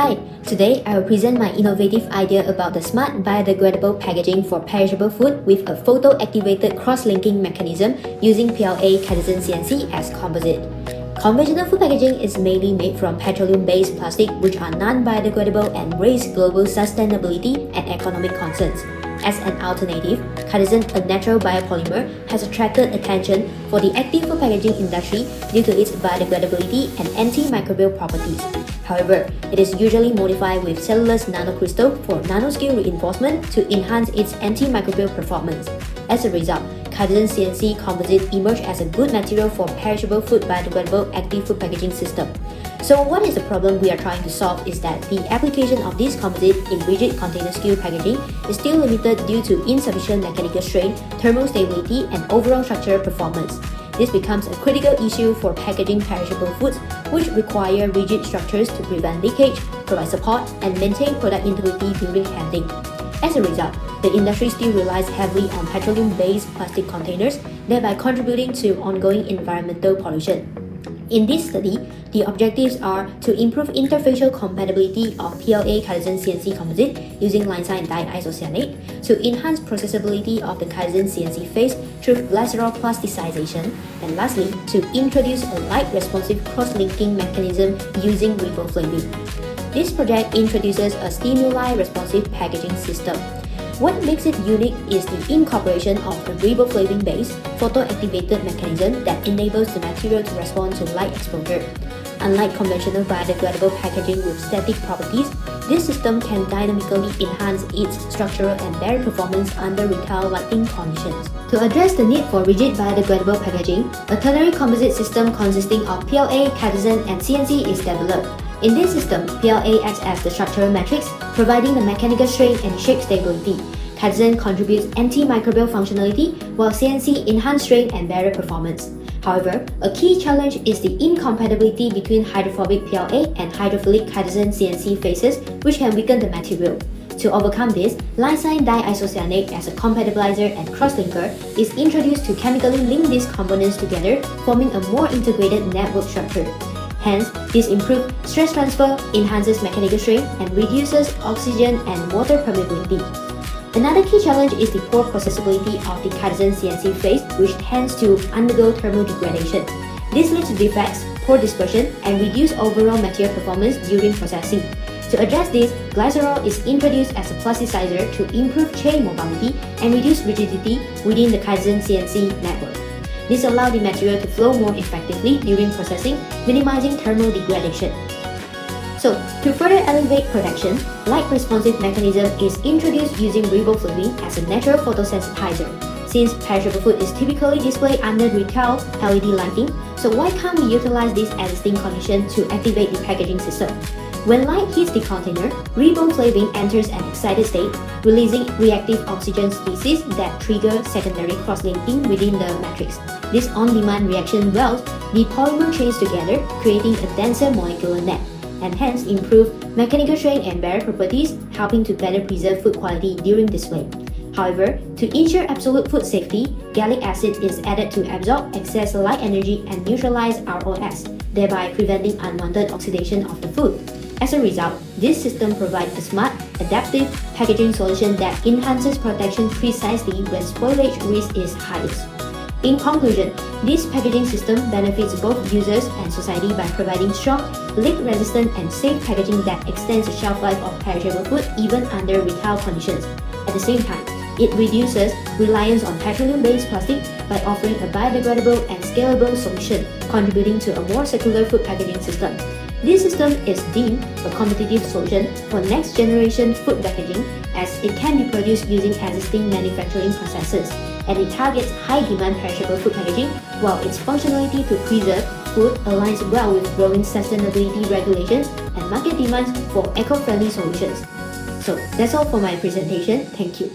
Hi, today I will present my innovative idea about the smart biodegradable packaging for perishable food with a photo-activated cross-linking mechanism using PLA Chitosan CNC as composite. Conventional food packaging is mainly made from petroleum-based plastic which are non-biodegradable and raise global sustainability and economic concerns. As an alternative, Chitosan, a natural biopolymer, has attracted attention for the active food packaging industry due to its biodegradability and antimicrobial properties. However, it is usually modified with cellulose nanocrystal for nanoscale reinforcement to enhance its antimicrobial performance. As a result, Chitosan CNC composite emerged as a good material for perishable food biodegradable active food packaging system. So what is the problem we are trying to solve is that the application of this composite in rigid container scale packaging is still limited due to insufficient mechanical strain, thermal stability, and overall structural performance. This becomes a critical issue for packaging perishable foods, which require rigid structures to prevent leakage, provide support, and maintain product integrity during handling. As a result, the industry still relies heavily on petroleum-based plastic containers, thereby contributing to ongoing environmental pollution. In this study, the objectives are to improve interfacial compatibility of PLA Chitosan CNC composite using Lai Sin diisocyanate, to enhance processability of the Chitosan CNC face through glycerol plasticization, and lastly, to introduce a light-responsive cross-linking mechanism using riboflavin. This project introduces a stimuli-responsive packaging system. What makes it unique is the incorporation of a riboflavin-based photo-activated mechanism that enables the material to respond to light exposure. Unlike conventional biodegradable packaging with static properties, this system can dynamically enhance its structural and barrier performance under retail lighting conditions. To address the need for rigid biodegradable packaging, a ternary composite system consisting of PLA, Chitosan, and CNC is developed. In this system, PLA acts as the structural matrix, providing the mechanical strain and shape stability. Chitosan contributes antimicrobial functionality, while CNC enhances strain and barrier performance. However, a key challenge is the incompatibility between hydrophobic PLA and hydrophilic Chitosan CNC faces, which can weaken the material. To overcome this, Lai Sin diisocyanate as a compatibilizer and crosslinker is introduced to chemically link these components together, forming a more integrated network structure. Hence, this improved stress transfer, enhances mechanical strain, and reduces oxygen and water permeability. Another key challenge is the poor processability of the Chitosan CNC face, which tends to undergo thermal degradation. This leads to defects, poor dispersion, and reduced overall material performance during processing. To address this, glycerol is introduced as a plasticizer to improve chain mobility and reduce rigidity within the Chitosan CNC network. This allows the material to flow more effectively during processing, minimizing thermal degradation. So, to further elevate protection, light-responsive mechanism is introduced using riboflavin as a natural photosensitizer. Since perishable food is typically displayed under retail LED lighting, so why can't we utilize this existing condition to activate the packaging system? When light hits the container, riboflavin enters an excited state, releasing reactive oxygen species that trigger secondary cross-linking within the matrix. This on-demand reaction welds the polymer chains together, creating a denser molecular net, and hence improve mechanical strain and barrier properties, helping to better preserve food quality during display. However, to ensure absolute food safety, gallic acid is added to absorb excess light energy and neutralize ROS, thereby preventing unwanted oxidation of the food. As a result, this system provides a smart, adaptive packaging solution that enhances protection precisely when spoilage risk is highest. In conclusion, this packaging system benefits both users and society by providing strong, leak-resistant, and safe packaging that extends the shelf life of perishable food even under retail conditions. At the same time, it reduces reliance on petroleum-based plastic by offering a biodegradable and scalable solution, contributing to a more circular food packaging system. This system is deemed a competitive solution for next-generation food packaging as it can be produced using existing manufacturing processes, and it targets high-demand perishable food packaging while its functionality to preserve food aligns well with growing sustainability regulations and market demands for eco-friendly solutions. So that's all for my presentation. Thank you.